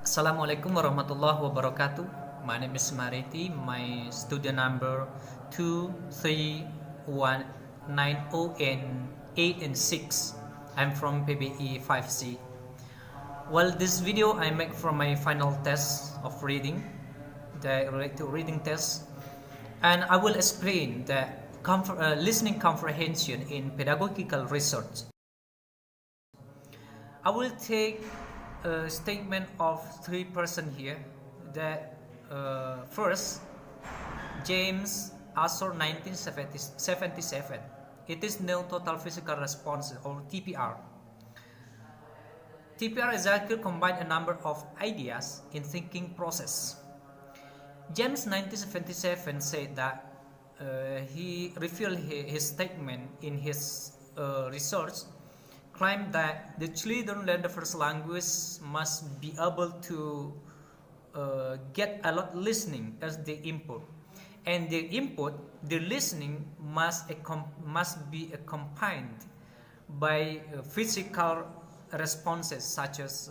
Assalamualaikum warahmatullahi wabarakatuh. My name is Mariti. My student number 23190 and 8 and 6. I'm from PBE 5C. Well, this video I make from my final test of reading, the related reading test, and I will explain the listening comprehension in pedagogical research. I will take a statement of three persons here. That first, James Asor 1977. It is no total physical response or TPR. TPR exactly combines a number of ideas in thinking process. James 1977 said that he revealed his statement in his research, claimed that the children learn the first language must be able to get a lot listening as the input, and the input, the listening must be accompanied by physical responses such as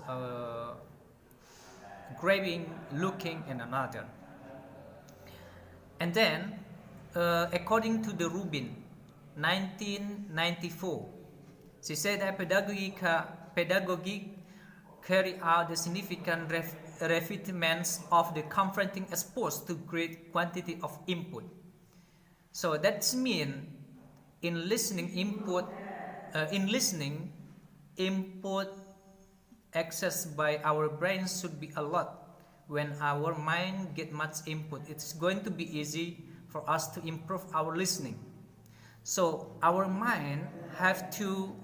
grabbing, looking, and another. And then, according to the Rubin, 1994, she said that pedagogy carry out the significant refinements of the confronting exposed to great quantity of input. So that's mean in listening input accessed by our brains should be a lot. When our mind get much input, it's going to be easy for us to improve our listening. So our mind have to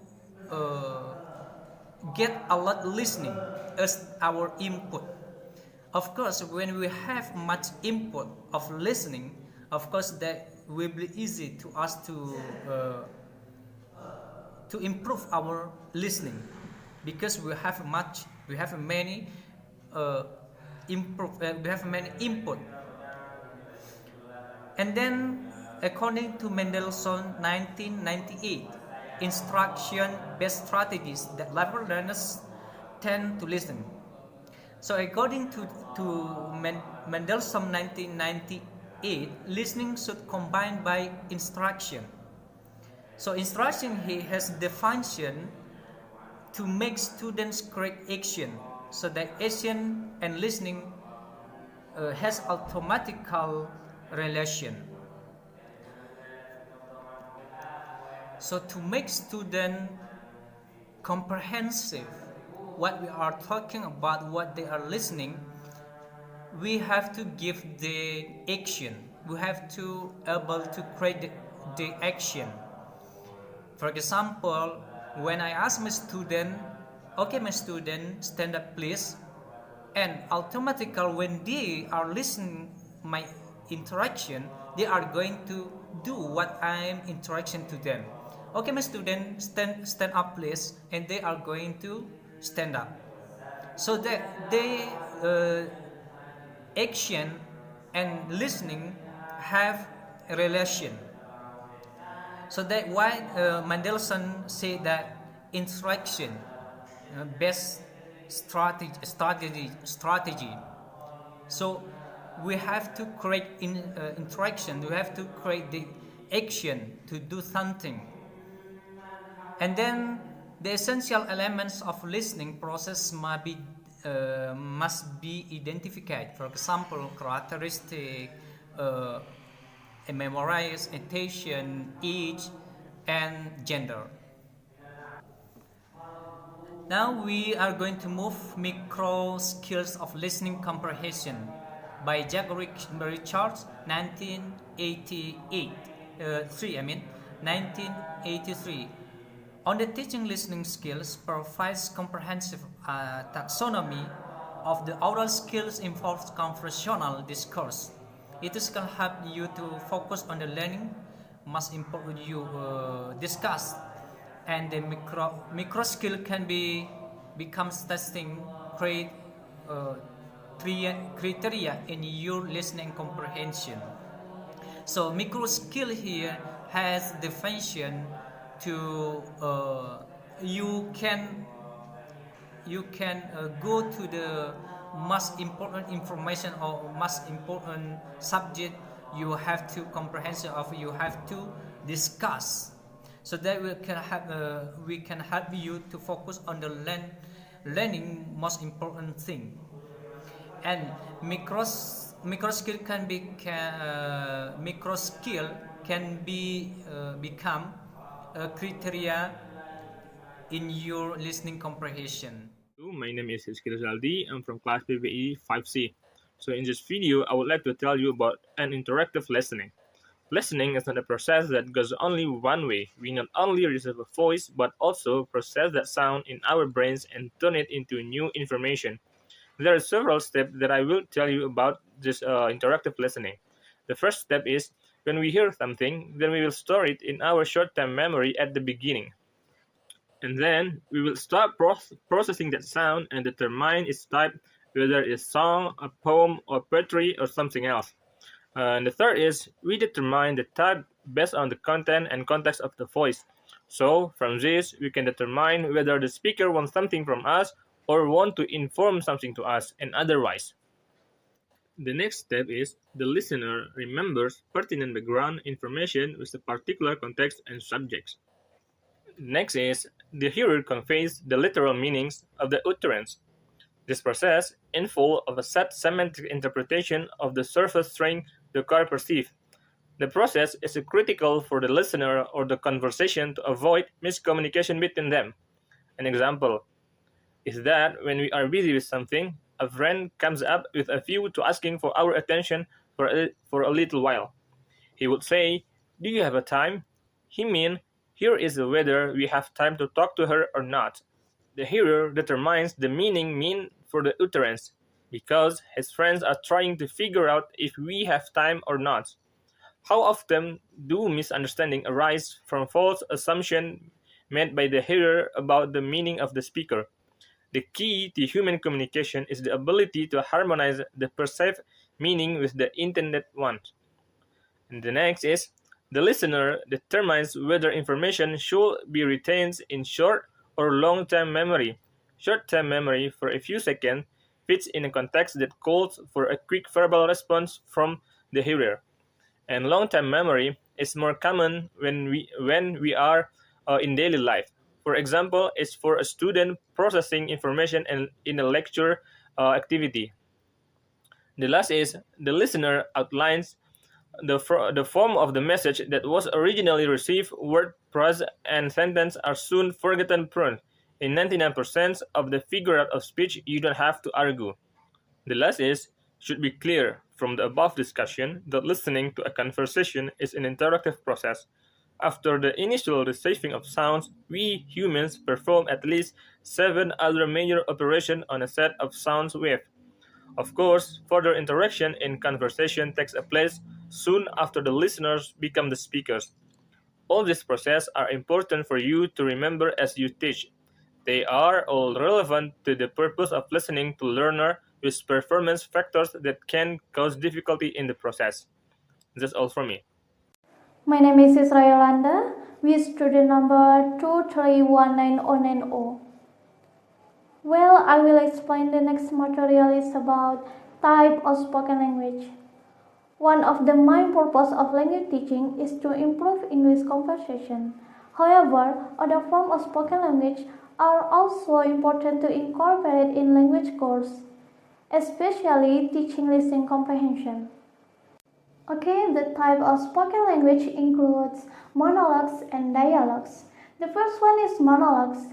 get a lot listening as our input. Of course, when we have much input of listening, of course that will be easy to us to improve our listening, because we have many input. And then, according to Mendelssohn 1998, instruction-based strategies that level learners tend to listen. So according to Mendelssohn 1998, listening should combine by instruction. So instruction here has the function to make students correct action, so that action and listening has automatical relation. So to make student comprehensive what we are talking about, what they are listening, we have to give the action. We have to able to create the action. For example, when I ask my student, okay, my student, stand up please, and automatically when they are listening my interaction, they are going to do what I am interaction to them. Okay, my student, stand up please, and they are going to stand up. So that they action and listening have a relation. So that why Mendelssohn said that instruction best strategy. So we have to create interaction. We have to create the action to do something. And then the essential elements of listening process must be identified. For example, characteristic, memorize, attention, age, and gender. Now we are going to move micro skills of listening comprehension by Jack Richards, 1983. On the teaching listening skills provides comprehensive taxonomy of the oral skills involves conversational discourse. It is can help you to focus on the learning most important you discuss, and the micro skill can becomes testing criteria in your listening comprehension. So micro skill here has the function to you can go to the most important information or most important subject you have to comprehension of, you have to discuss, so that we can help you to focus on the learning most important thing. And micro skill can be become a criteria in your listening comprehension. My name is Rizky Rizaldi. I'm from class PPE 5C. So in this video, I would like to tell you about an interactive listening. Listening is not a process that goes only one way. We not only receive a voice, but also process that sound in our brains and turn it into new information. There are several steps that I will tell you about this interactive listening. The first step is when we hear something, then we will store it in our short-term memory at the beginning. And then we will start processing that sound and determine its type, whether it's song, a poem, or poetry, or something else. And the third is we determine the type based on the content and context of the voice. So from this, we can determine whether the speaker wants something from us or want to inform something to us, and otherwise. The next step is the listener remembers pertinent background information with a particular context and subjects. Next is the hearer conveys the literal meanings of the utterance. This process involves a set semantic interpretation of the surface string the car perceives. The process is critical for the listener or the conversation to avoid miscommunication between them. An example is that when we are busy with something, a friend comes up with a view to asking for our attention for a little while. He would say, "Do you have a time?" He means, "Here is whether we have time to talk to her or not." The hearer determines the mean for the utterance, because his friends are trying to figure out if we have time or not. How often do misunderstandings arise from false assumptions made by the hearer about the meaning of the speaker? The key to human communication is the ability to harmonize the perceived meaning with the intended one. And the next is the listener determines whether information should be retained in short or long-term memory. Short-term memory for a few seconds fits in a context that calls for a quick verbal response from the hearer. And long-term memory is more common when we are in daily life. For example, it's for a student processing information in a lecture activity. The last is the listener outlines the form of the message that was originally received. Word, phrase, and sentence are soon forgotten prone. In 99% of the figure out of speech, you don't have to argue. The last is, should be clear from the above discussion that listening to a conversation is an interactive process. After the initial receiving of sounds, we humans perform at least 7 other major operations on a set of sound waves. Of course, further interaction in conversation takes place soon after the listeners become the speakers. All these processes are important for you to remember as you teach. They are all relevant to the purpose of listening to learner with performance factors that can cause difficulty in the process. That's all from me. My name is Yolanda, with student number 2319090. Well, I will explain the next material is about type of spoken language. One of the main purposes of language teaching is to improve English conversation. However, other forms of spoken language are also important to incorporate in language course, especially teaching listening comprehension. Okay, the type of spoken language includes monologues and dialogues. The first one is monologues.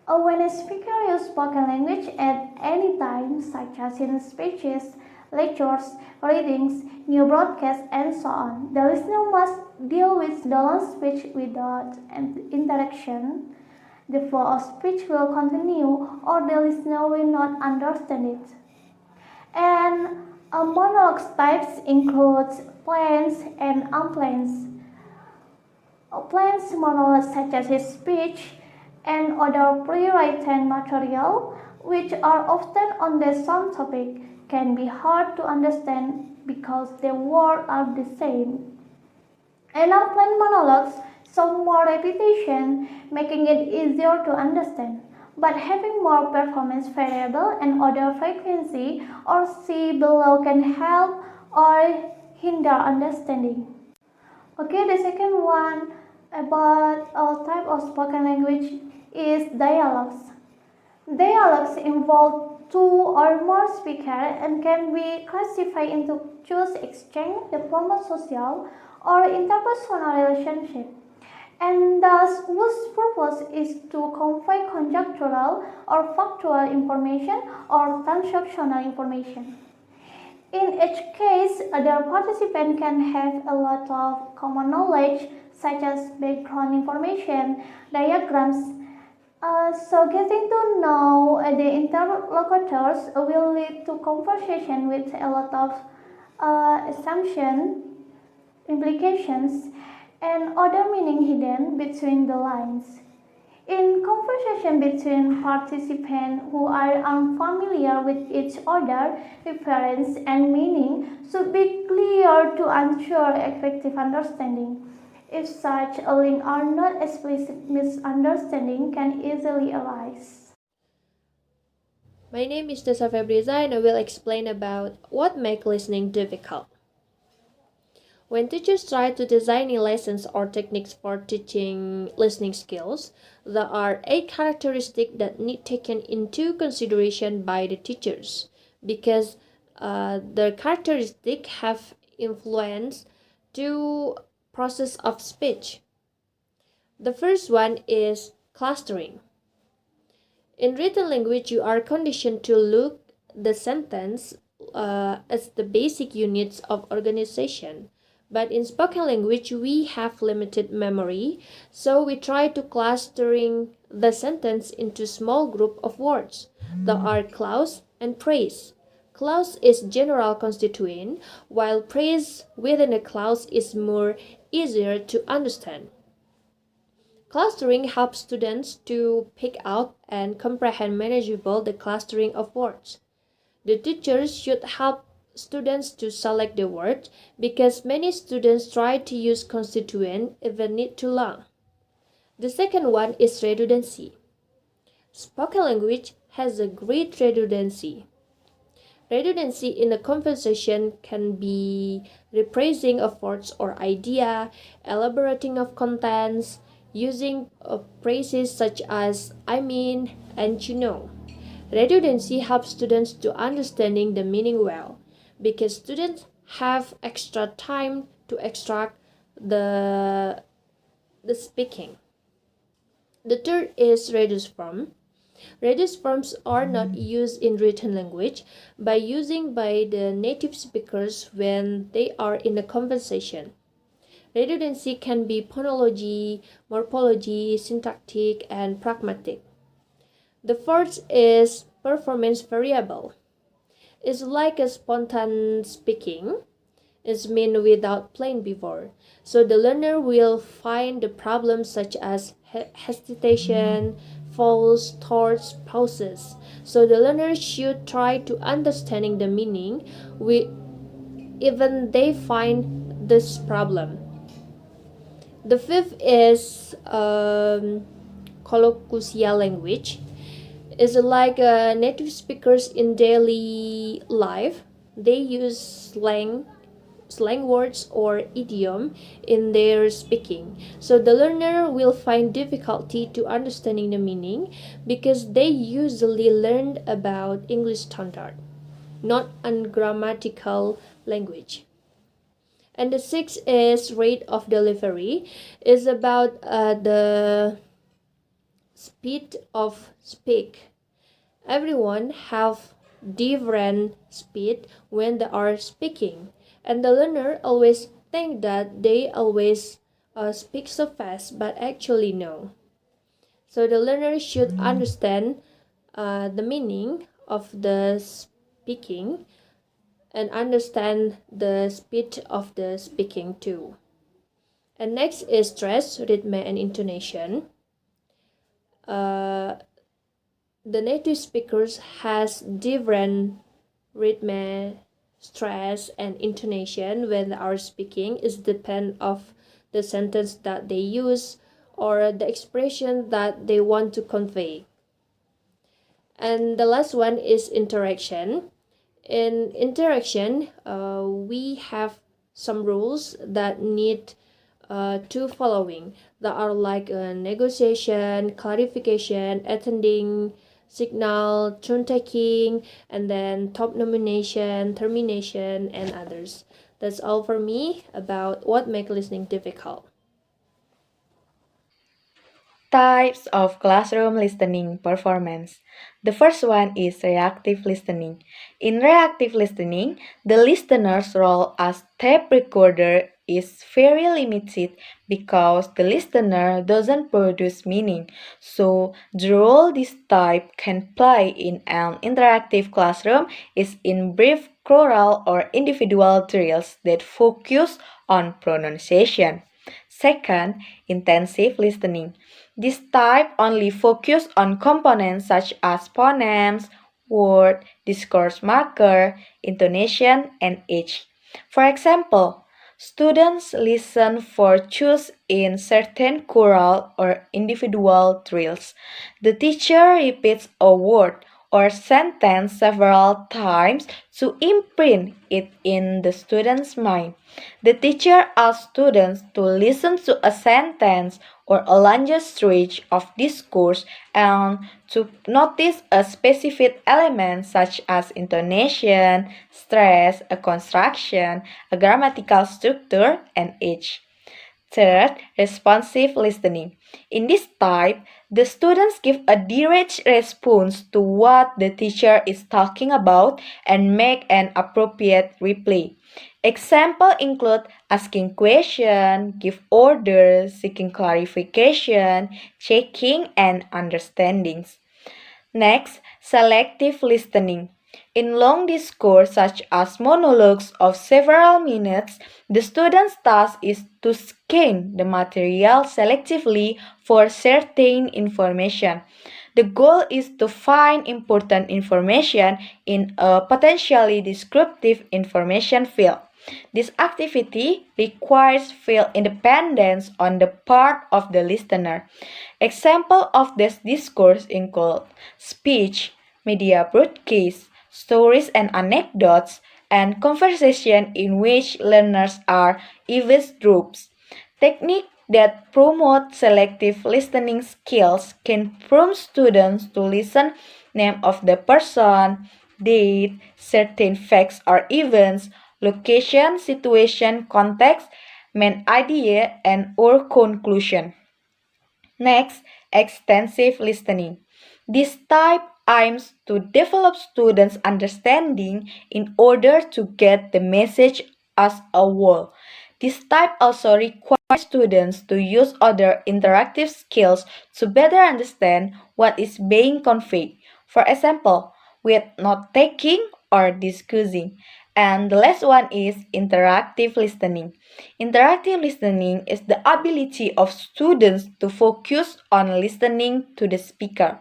When a speaker uses spoken language at any time, such as in speeches, lectures, readings, new broadcasts, and so on, the listener must deal with the long speech without interaction. The flow of speech will continue, or the listener will not understand it. And monologues types includes plans and unplans. Plans monologues such as his speech and other pre-written material, which are often on the same topic, can be hard to understand because the words are the same. And unplanned monologues show more repetition, making it easier to understand. but having more performance variable and other frequency or C below can help or hinder understanding. Okay, the second one about a type of spoken language is dialogues. Dialogues involve two or more speakers and can be classified into choose exchange, diploma-social, or interpersonal relationship, and thus whose purpose is to convey conjectural or factual information or transactional information. In each case, the participant can have a lot of common knowledge such as background information, diagrams. So getting to know the interlocutors will lead to conversation with a lot of assumption, implications, and other meaning hidden between the lines. In conversation between participants who are unfamiliar with each other, reference and meaning should be clear to ensure effective understanding. If such a link are not explicit, misunderstanding can easily arise. My name is Desa Febriza and I will explain about what makes listening difficult. When teachers try to design lessons or techniques for teaching listening skills, there are 8 characteristics that need taken into consideration by the teachers because the characteristics have influence to process of speech. The first one is clustering. In written language, you are conditioned to look the sentence as the basic units of organization. But in spoken language, we have limited memory, so we try to clustering the sentence into small group of words. There are clause and praise. Clause is general constituent, while praise within a clause is more easier to understand. Clustering helps students to pick out and comprehend manageable the clustering of words. The teachers should help students to select the word because many students try to use constituent even need too long. The second one is redundancy. Spoken language has a great redundancy. Redundancy in a conversation can be rephrasing of words or idea, elaborating of contents, using phrases such as I mean and you know. Redundancy helps students to understanding the meaning well because students have extra time to extract the speaking. The third is reduced form. Reduced forms are not used in written language by using by the native speakers when they are in a conversation. Redundancy can be phonology, morphology, syntactic, and pragmatic. The fourth is performance variable. It's like a spontaneous speaking. It's mean without playing before. So the learner will find the problems such as hesitation, false thoughts, pauses. So the learner should try to understanding the meaning even they find this problem. The fifth is colloquial language. It's like native speakers in daily life. They use slang words or idiom in their speaking. So the learner will find difficulty to understanding the meaning because they usually learned about English standard, not ungrammatical language. And the sixth is rate of delivery. Is about the speed of speak. Everyone have different speed when they are speaking, and the learner always think that they always speak so fast, but actually no. So the learner should understand the meaning of the speaking and understand the speed of the speaking too. And next is stress, rhythm, and intonation. The native speakers has different rhythm, stress, and intonation when they are speaking. It depends of the sentence that they use or the expression that they want to convey. And the last one is interaction. In interaction, we have some rules that need two following that are like negotiation, clarification, attending, signal, turn taking, and then top nomination, termination, and others. That's all for me about what makes listening difficult. Types of classroom listening performance. The first one is reactive listening. In reactive listening, the listener's role as tape recorder is very limited because the listener doesn't produce meaning. So, the role this type can play in an interactive classroom is in brief choral or individual drills that focus on pronunciation. Second, intensive listening. This type only focuses on components such as phonemes, word, discourse marker, intonation, and age. For example, students listen for cues in certain choral or individual drills. The teacher repeats a word or sentence several times to imprint it in the student's mind. The teacher asks students to listen to a sentence or a longer stretch of discourse and to notice a specific element such as intonation, stress, a construction, a grammatical structure, and age. Third, responsive listening. In this type, the students give a direct response to what the teacher is talking about and make an appropriate reply. Examples include asking questions, give orders, seeking clarification, checking, and understandings. Next, selective listening. In long discourse such as monologues of several minutes, the student's task is to scan the material selectively for certain information. The goal is to find important information in a potentially descriptive information field. This activity requires field independence on the part of the listener. Examples of this discourse include speech, media broadcasts, stories and anecdotes, and conversation in which learners are eavesdrops. Techniques that promote selective listening skills can prompt students to listen name of the person, date, certain facts or events, location, situation, context, main idea, and or conclusion. Next, extensive listening. This type aims to develop students' understanding in order to get the message as a whole. This type also requires students to use other interactive skills to better understand what is being conveyed. For example, with note taking or discussing. And the last one is interactive listening. Interactive listening is the ability of students to focus on listening to the speaker.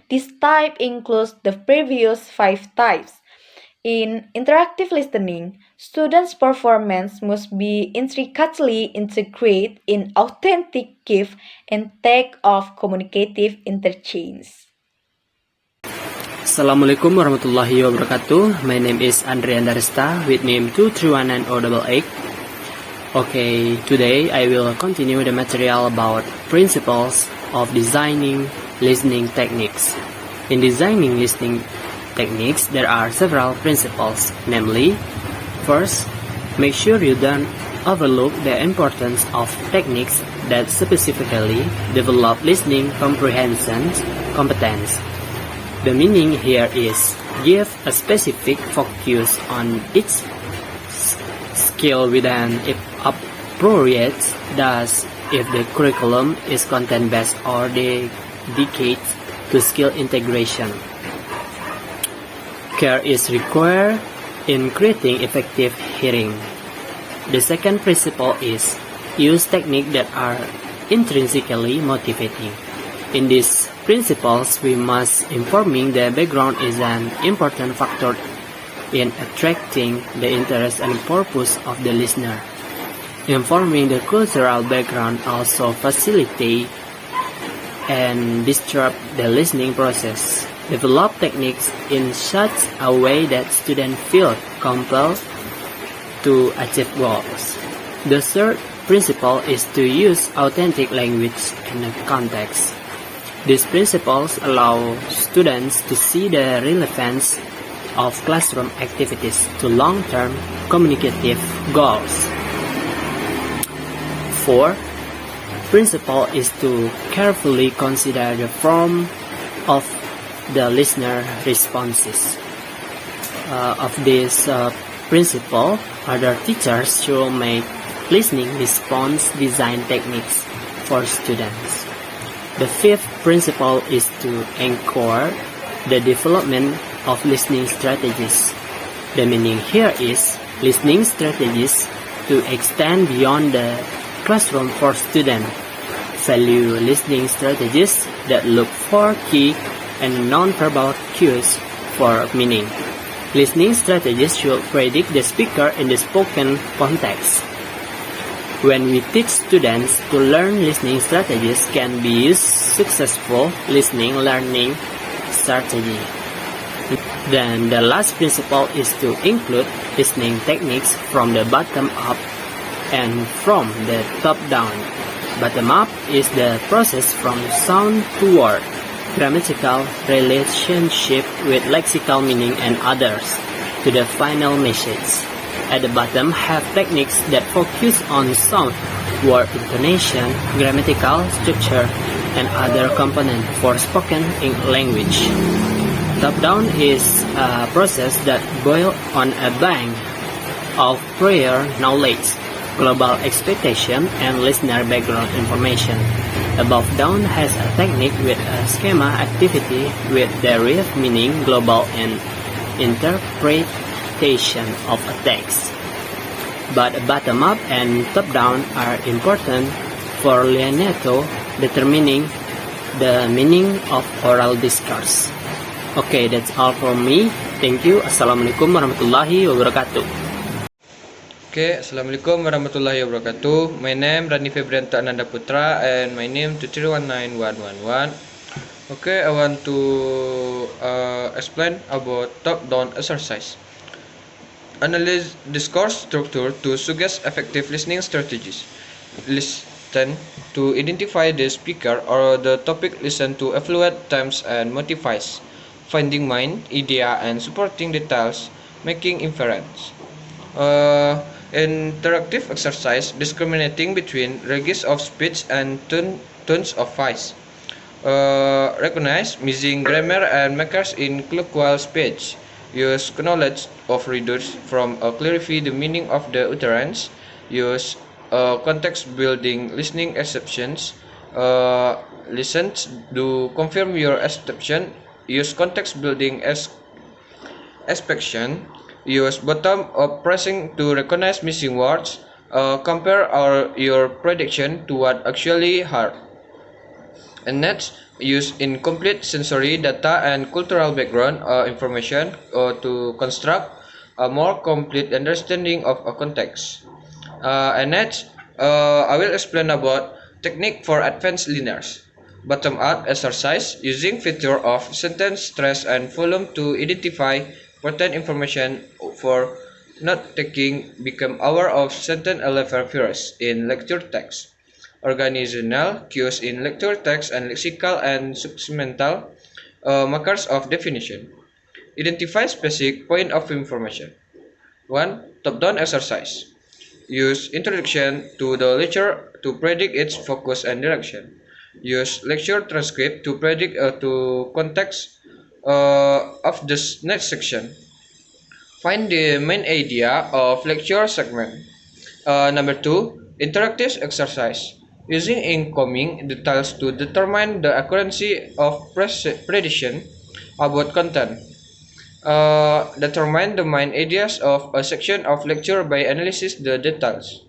This type includes the previous 5 types. In interactive listening, students' performance must be intricately integrated in authentic give and take of communicative interchange. Assalamualaikum warahmatullahi wabarakatuh. My name is Andrian Darista with name 2319088. Okay, today I will continue the material about principles of designing listening techniques. In designing listening techniques, there are several principles, namely, first, make sure you don't overlook the importance of techniques that specifically develop listening comprehension competence. The meaning here is give a specific focus on each skill with an appropriate, thus if the curriculum is content-based or dedicated to skill integration. Care is required in creating effective hearing. The second principle is use techniques that are intrinsically motivating. In these principles, we must informing the background is an important factor in attracting the interest and purpose of the listener. Informing the cultural background also facilitate and disrupt the listening process. Develop techniques in such a way that students feel compelled to achieve goals. The third principle is to use authentic language and context. These principles allow students to see the relevance of classroom activities to long-term communicative goals. Fourth principle is to carefully consider the form of the listener responses. Of this principle, other teachers should make listening response design techniques for students. The fifth principle is to anchor the development of listening strategies. The meaning here is listening strategies to extend beyond the classroom for students. Value listening strategies that look for key and non-verbal cues for meaning. Listening strategies should predict the speaker in the spoken context. When we teach students to learn listening strategies can be used successful listening learning strategy. Then the last principle is to include listening techniques from the bottom up and from the top down. Bottom up is the process from sound to word, grammatical relationship with lexical meaning and others, to the final message. At the bottom have techniques that focus on sound, word intonation, grammatical structure, and other components for spoken language. Top-down is a process that boils on a bank of prior knowledge, global expectation, and listener background information. Above-down has a technique with a schema activity with derived meaning, global, and interpretation of a text. But bottom-up and top-down are important for Leonardo determining the meaning of oral discourse. Okay, that's all from me. Thank you. Assalamualaikum warahmatullahi wabarakatuh. Okay, Assalamualaikum warahmatullahi wabarakatuh. My name Rani Febrianto Ananda Putra and my name 2319111. Okay, I want to explain about top-down exercise. Analyze discourse structure to suggest effective listening strategies. Listen to identify the speaker or the topic. Listen to evaluate themes and motives. Finding mind, idea, and supporting details. Making inference. Interactive exercise discriminating between registers of speech and tones of voice. Recognize missing grammar and markers in colloquial speech. Use knowledge of readers from clarify the meaning of the utterance. Use context-building listening exceptions. Listen to confirm your assumption. Use context-building expression. Use bottom-up pressing to recognize missing words. Compare your prediction to what actually heard. And next, use incomplete sensory data and cultural background information to construct a more complete understanding of a context. And next, I will explain about technique for advanced learners. Bottom-up exercise using feature of sentence stress and volume to identify important information for note taking. Become aware of sentence level first in lecture text. Organizational cues in lecture text and lexical and subsemental markers of definition. Identify specific point of information. 1. Top-down exercise. Use introduction to the lecture to predict its focus and direction. Use lecture transcript to predict to context of this next section. Find the main idea of lecture segment. Number 2. Interactive exercise. Using incoming details to determine the accuracy of prediction about content. Determine the main ideas of a section of lecture by analysis the details.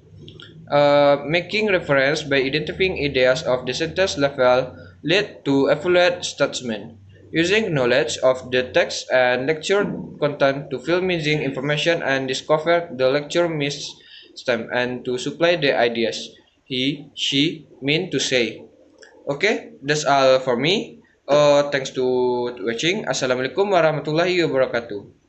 Making reference by identifying ideas of the sentence level lead to evaluate statement. Using knowledge of the text and lecture content to fill missing information and discover the lecture missed stem and to supply the ideas he, she mean to say. Okay, that's all for me. Thanks to watching. Assalamualaikum warahmatullahi wabarakatuh.